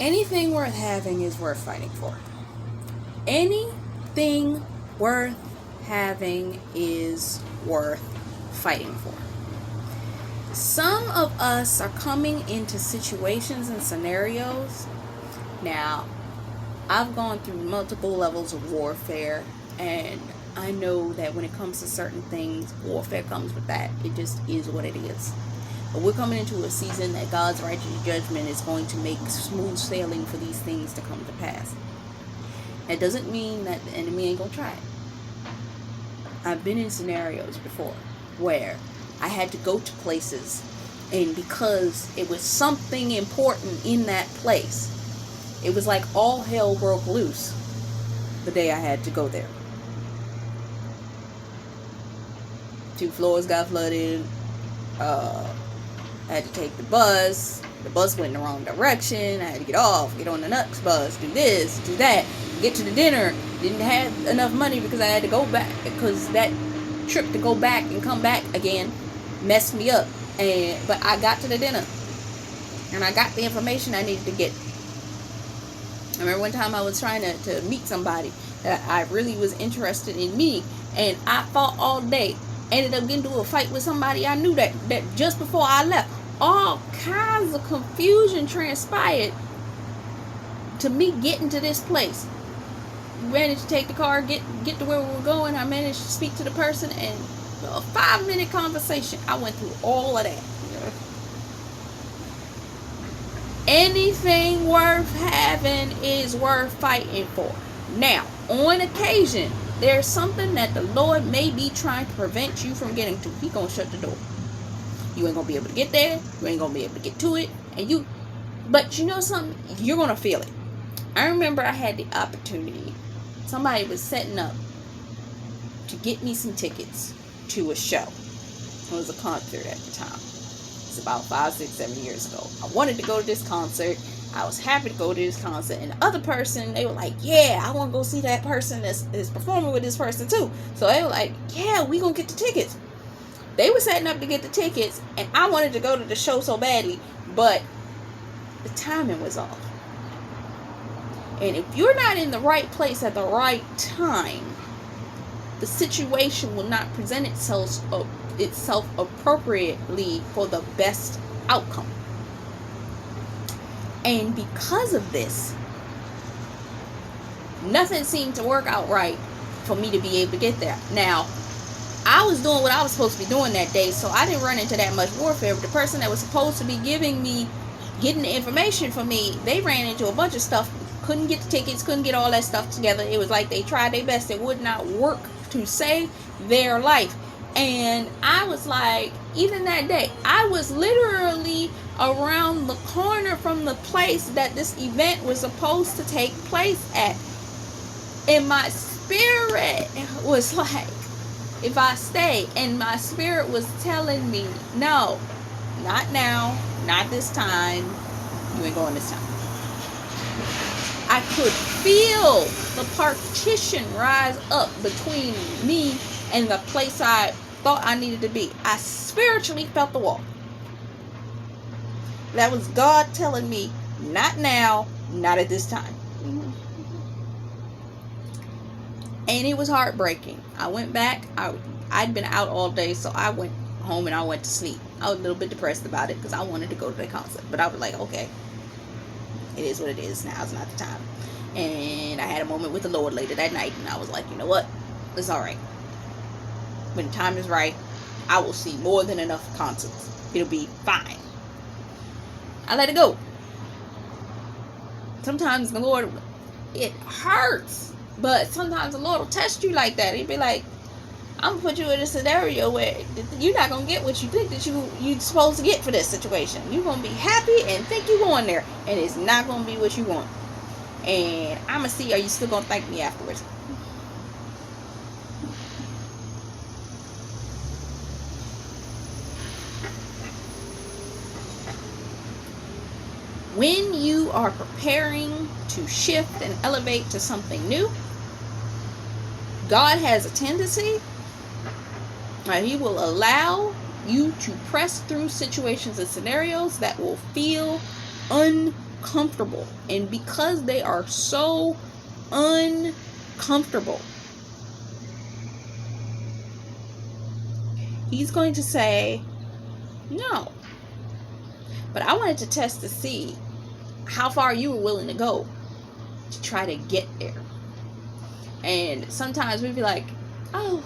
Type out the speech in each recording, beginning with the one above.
Anything worth having is worth fighting for. Anything worth having is worth fighting for. Some of us are coming into situations and scenarios. Now, I've gone through multiple levels of warfare, and I know that when it comes to certain things, warfare comes with that. It just is what it is. But we're coming into a season that God's righteous judgment is going to make smooth sailing for these things to come to pass. That doesn't mean that the enemy ain't gonna try it. I've been in scenarios before where I had to go to places, and because it was something important in that place, it was like all hell broke loose the day I had to go there. 2 floors got flooded. I had to take the bus. The bus went in the wrong direction. I had to get off, get on the next bus, do this, do that, get to the dinner. Didn't have enough money because I had to go back, because that trip to go back and come back again messed me up. But I got to the dinner, and I got the information I needed to get. I remember one time I was trying to meet somebody that I really was interested in meeting, and I fought all day. Ended up getting into a fight with somebody I knew that just before I left. All kinds of confusion transpired to me getting to this place. Managed to take the car, get to where we were going. I managed to speak to the person, and a 5-minute conversation. I went through all of that. Anything worth having is worth fighting for. Now, on occasion, there's something that the Lord may be trying to prevent you from getting to. He's going to shut the door. You ain't going to be able to get there. You ain't going to be able to get to it. But you know something? You're going to feel it. I remember I had the opportunity. Somebody was setting up to get me some tickets to a show. It was a concert at the time. It's about 5, 6, 7 years ago. I wanted to go to this concert. I was happy to go to this concert. And the other person, they were like, yeah, I want to go see that person that's performing with this person too. So they were like, yeah, we going to get the tickets. They were setting up to get the tickets, and I wanted to go to the show so badly, but the timing was off. And if you're not in the right place at the right time, the situation will not present itself appropriately for the best outcome. And because of this, nothing seemed to work out right for me to be able to get there. Now, I was doing what I was supposed to be doing that day, so I didn't run into that much warfare. But the person that was supposed to be getting the information for me, they ran into a bunch of stuff. Couldn't get the tickets, couldn't get all that stuff together. It was like they tried their best. It would not work to save their life. And I was like, even that day, I was literally around the corner from the place that this event was supposed to take place at. And my spirit was like, if I stay, and my spirit was telling me, no, not now, not this time, you ain't going this time. I could feel the partition rise up between me and the place I thought I needed to be. I spiritually felt the wall. That was God telling me, not now, not at this time. And it was heartbreaking. I went back. I'd been out all day, so I went home and I went to sleep. I was a little bit depressed about it because I wanted to go to the concert. But I was like, okay, it is what it is. Now's not the time. And I had a moment with the Lord later that night, and I was like, you know what? It's all right. When the time is right, I will see more than enough concerts. It'll be fine. I let it go. Sometimes the Lord, it hurts, but sometimes the Lord will test you like that. He'd be like, I'm gonna put you in a scenario where you're not gonna get what you think that you're supposed to get for this situation. You're gonna be happy and think you're going there, and it's not gonna be what you want. And I'm gonna see, are you still gonna thank me afterwards? When you are preparing to shift and elevate to something new, God has a tendency, He will allow you to press through situations and scenarios that will feel uncomfortable. comfortable. And because they are so uncomfortable, he's going to say, no. But I wanted to test to see how far you were willing to go to try to get there. And sometimes we'd be like, oh,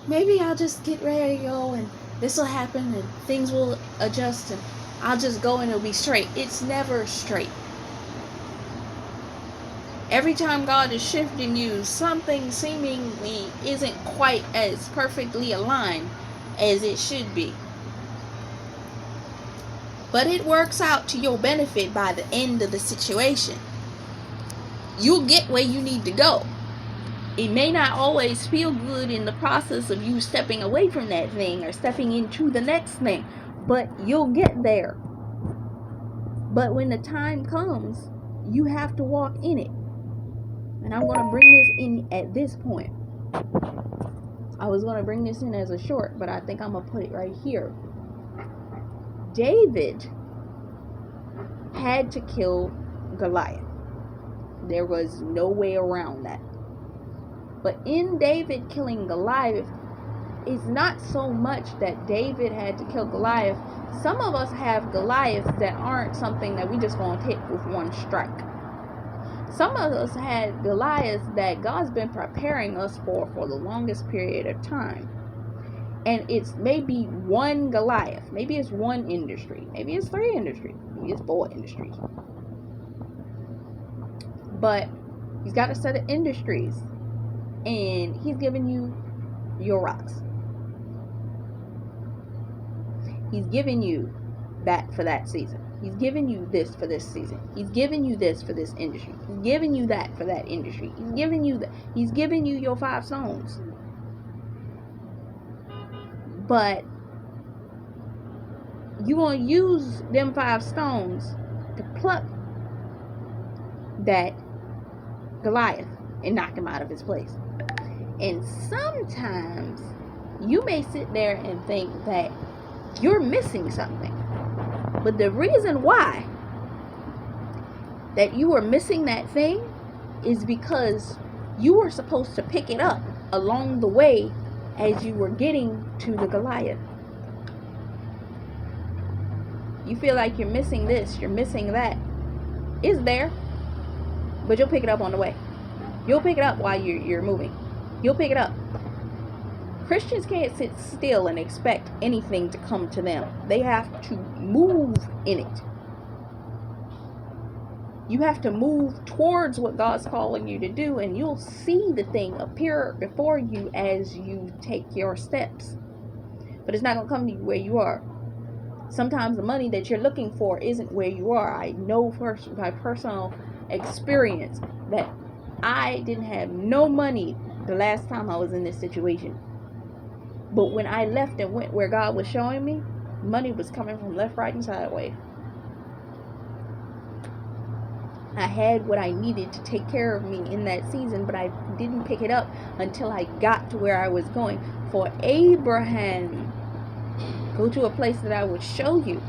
maybe I'll just get ready to go and this will happen and things will adjust and I'll just go and it'll be straight. It's never straight. Every time God is shifting you, something seemingly isn't quite as perfectly aligned as it should be. But it works out to your benefit by the end of the situation. You'll get where you need to go. It may not always feel good in the process of you stepping away from that thing or stepping into the next thing, but you'll get there. But when the time comes, you have to walk in it. And I'm going to bring this in at this point. I was going to bring this in as a short, but I think I'm going to put it right here. David had to kill Goliath. There was no way around that. But in David killing Goliath, it's not so much that David had to kill Goliath. Some of us have Goliaths that aren't something that we just going to hit with one strike. Some of us had Goliaths that God's been preparing us for the longest period of time. And it's maybe one Goliath. Maybe it's one industry. Maybe it's 3 industries. Maybe it's 4 industries. But he's got a set of industries. And he's giving you your rocks. He's giving you that for that season. He's giving you this for this season. He's giving you this for this industry. He's giving you that for that industry. He's giving you that. He's giving you your 5 stones. But you gonna use them 5 stones to pluck that Goliath and knock him out of his place. And sometimes you may sit there and think that you're missing something. But the reason why that you are missing that thing is because you were supposed to pick it up along the way as you were getting to the Goliath. You feel like you're missing this, you're missing that. It's there, but you'll pick it up on the way. You'll pick it up while you're moving. You'll pick it up. Christians can't sit still and expect anything to come to them. They have to move in it. You have to move towards what God's calling you to do, and you'll see the thing appear before you as you take your steps. But it's not going to come to you where you are. Sometimes the money that you're looking for isn't where you are. I know by personal experience that I didn't have no money the last time I was in this situation. But when I left and went where God was showing me, money was coming from left, right, and sideways. I had what I needed to take care of me in that season, but I didn't pick it up until I got to where I was going. For Abraham, go to a place that I would show you.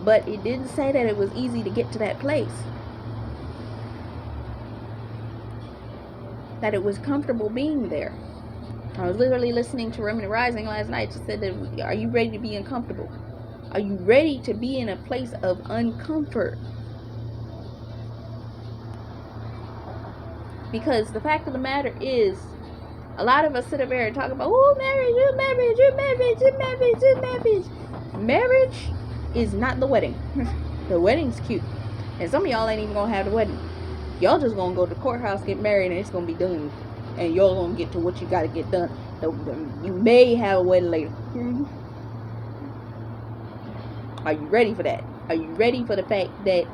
But it didn't say that it was easy to get to that place. That it was comfortable being there. I was literally listening to Remnant Rising last night. She said that, are you ready to be uncomfortable? Are you ready to be in a place of uncomfort? Because the fact of the matter is, a lot of us sit up here and talk about, oh, marriage. Marriage is not the wedding. The wedding's cute. And some of y'all ain't even going to have the wedding. Y'all just going to go to the courthouse, get married, and it's going to be done. And y'all going to get to what you got to get done. You may have a wedding later. Are you ready for that? Are you ready for the fact that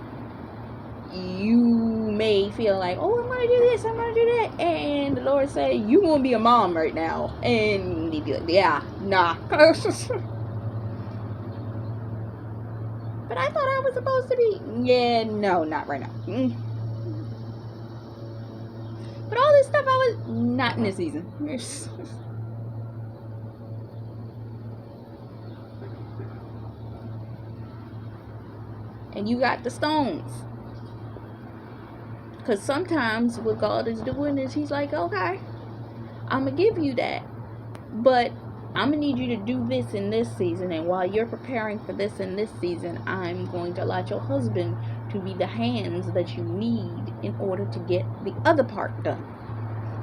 you may feel like, oh, I'm going to do this, I'm going to do that. And the Lord say, you going to be a mom right now. And you'd be like, yeah, nah. But I thought I was supposed to be. Yeah, no, not right now. But all this stuff, I was not in this season. and you got the stones. Because sometimes what God is doing is he's like, okay, I'm going to give you that. But I'm going to need you to do this in this season. And while you're preparing for this in this season, I'm going to allow your husband to be the hands that you need in order to get the other part done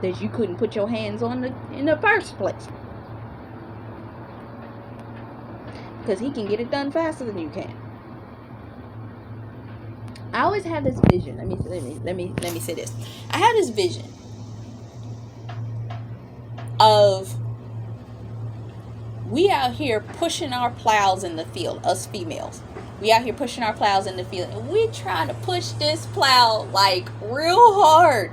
that you couldn't put your hands on in the first place. Because he can get it done faster than you can. I always have this vision. Let me say this. I have this vision of we out here pushing our plows in the field, us females. We out here pushing our plows in the field, and we trying to push this plow like real hard,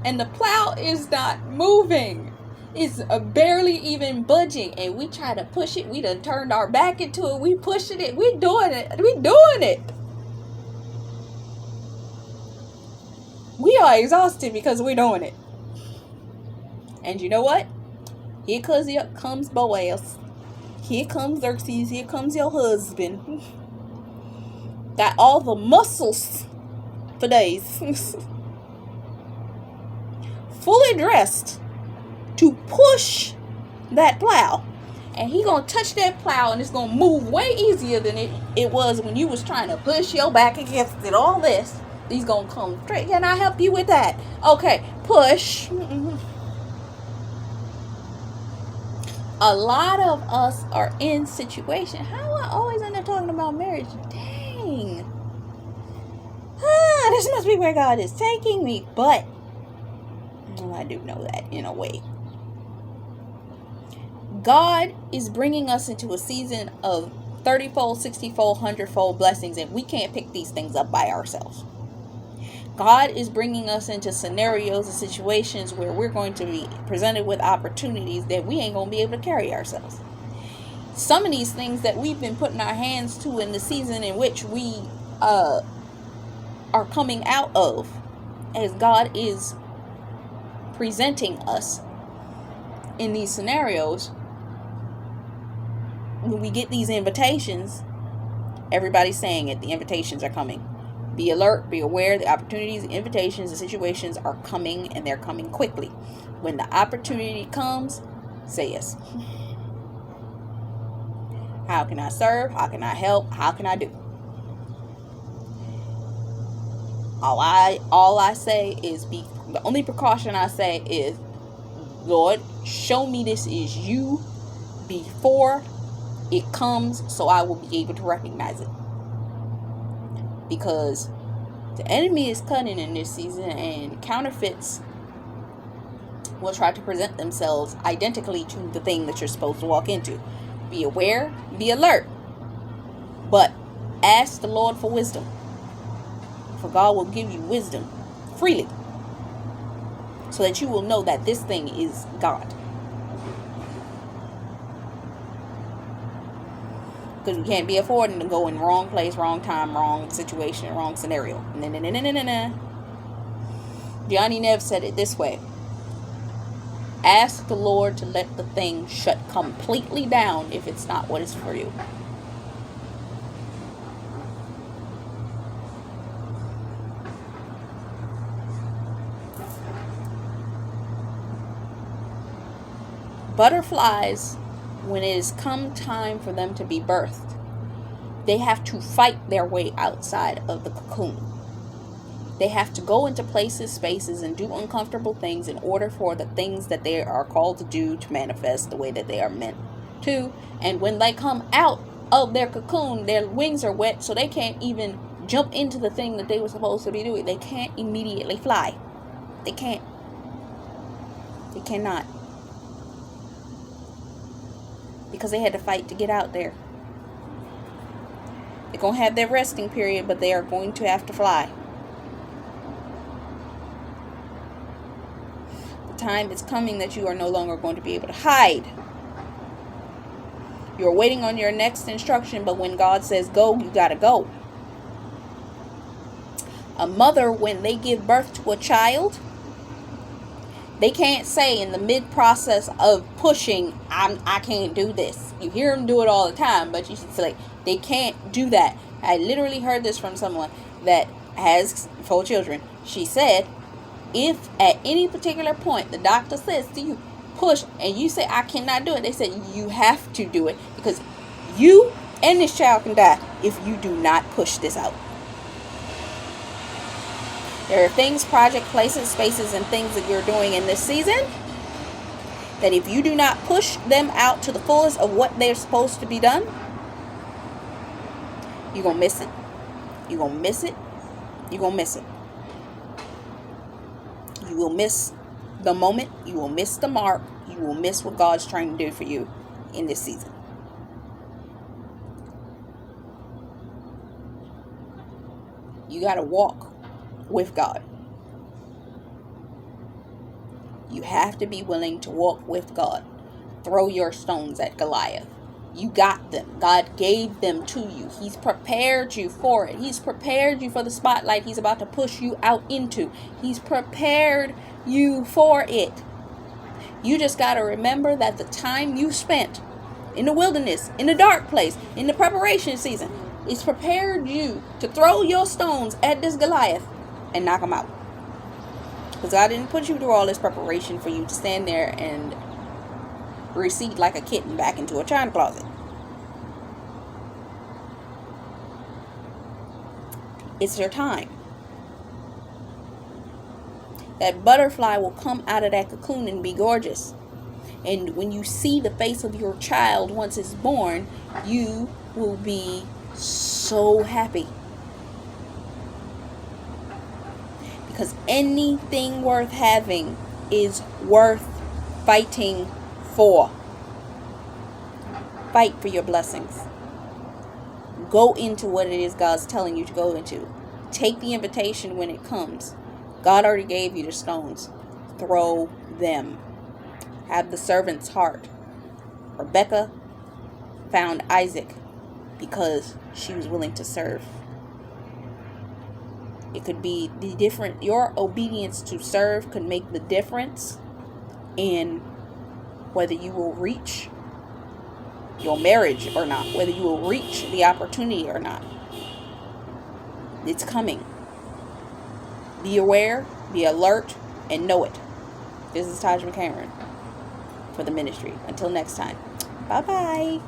and the plow is not moving. It's barely even budging, and we try to push it. We done turned our back into it. We pushing it. We doing it. We are exhausted because we're doing it. And you know what? Here comes Boaz. Here comes Xerxes. Here comes your husband. Got all the muscles for days. Fully dressed to push that plow. And he gonna touch that plow and it's gonna move way easier than it was when you was trying to push your back against it. All this. He's gonna come straight. Can I help you with that? Okay, push. A lot of us are in situation. How do I always end up talking about marriage? Dang. This must be where God is taking me. But I do know that in a way. God is bringing us into a season of 30-fold, 60-fold, 100-fold blessings, and we can't pick these things up by ourselves. God is bringing us into scenarios and situations where we're going to be presented with opportunities that we ain't going to be able to carry ourselves. Some of these things that we've been putting our hands to in the season in which we are coming out of, as God is presenting us in these scenarios, when we get these invitations, everybody's saying it, the invitations are coming. Be alert, be aware, the opportunities, the invitations, the situations are coming, and they're coming quickly. When the opportunity comes, say yes. How can I serve? How can I help? How can I do? All I say is the only precaution I say is, Lord, show me this is you before it comes, so I will be able to recognize it. Because the enemy is cunning in this season, and counterfeits will try to present themselves identically to the thing that you're supposed to walk into. Be aware, be alert, but ask the Lord for wisdom, for God will give you wisdom freely, so that you will know that this thing is God. Because we can't be affording to go in wrong place, wrong time, wrong situation, wrong scenario. Johnny Nev said it this way. Ask the Lord to let the thing shut completely down if it's not what is for you. Butterflies, when it has come time for them to be birthed, they have to fight their way outside of the cocoon. They have to go into places, spaces, and do uncomfortable things in order for the things that they are called to do to manifest the way that they are meant to. And when they come out of their cocoon, their wings are wet, so they can't even jump into the thing that they were supposed to be doing. They can't immediately fly. They can't. They cannot. Because they had to fight to get out there. They're going to have their resting period, but they are going to have to fly. The time is coming that you are no longer going to be able to hide. You're waiting on your next instruction, but when God says go, you got to go. A mother, when they give birth to a child, they can't say in the mid-process of pushing, I can't do this. You hear them do it all the time, but you should say, they can't do that. I literally heard this from someone that has 4 children. She said, if at any particular point the doctor says to you, push, and you say, I cannot do it, they said you have to do it, because you and this child can die if you do not push this out. There are things, project, places, spaces, and things that you're doing in this season that if you do not push them out to the fullest of what they're supposed to be done, you're going to miss it. You're going to miss it. You're going to miss it. You will miss the moment. You will miss the mark. You will miss what God's trying to do for you in this season. You got to walk with God. You have to be willing to walk with God. Throw your stones at Goliath. You got them. God gave them to you. He's prepared you for it. He's prepared you for the spotlight He's about to push you out into. He's prepared you for it. You just got to remember that the time you spent in the wilderness, in the dark place, in the preparation season, it's prepared you to throw your stones at this Goliath and knock him out. Because God didn't put you through all this preparation for you to stand there and recede like a kitten back into a china closet. It's your time. That butterfly will come out of that cocoon and be gorgeous. And when you see the face of your child once it's born, you will be so happy. Because anything worth having is worth fighting for. Fight for your blessings. Go into what it is God's telling you to go into. Take the invitation when it comes. God already gave you the stones. Throw them. Have the servant's heart. Rebecca found Isaac because she was willing to serve. It could be the different. Your obedience to serve could make the difference in whether you will reach your marriage or not, whether you will reach the opportunity or not. It's coming. Be aware, be alert, and know it. This is Taj McCameron for the ministry. Until next time. Bye-bye.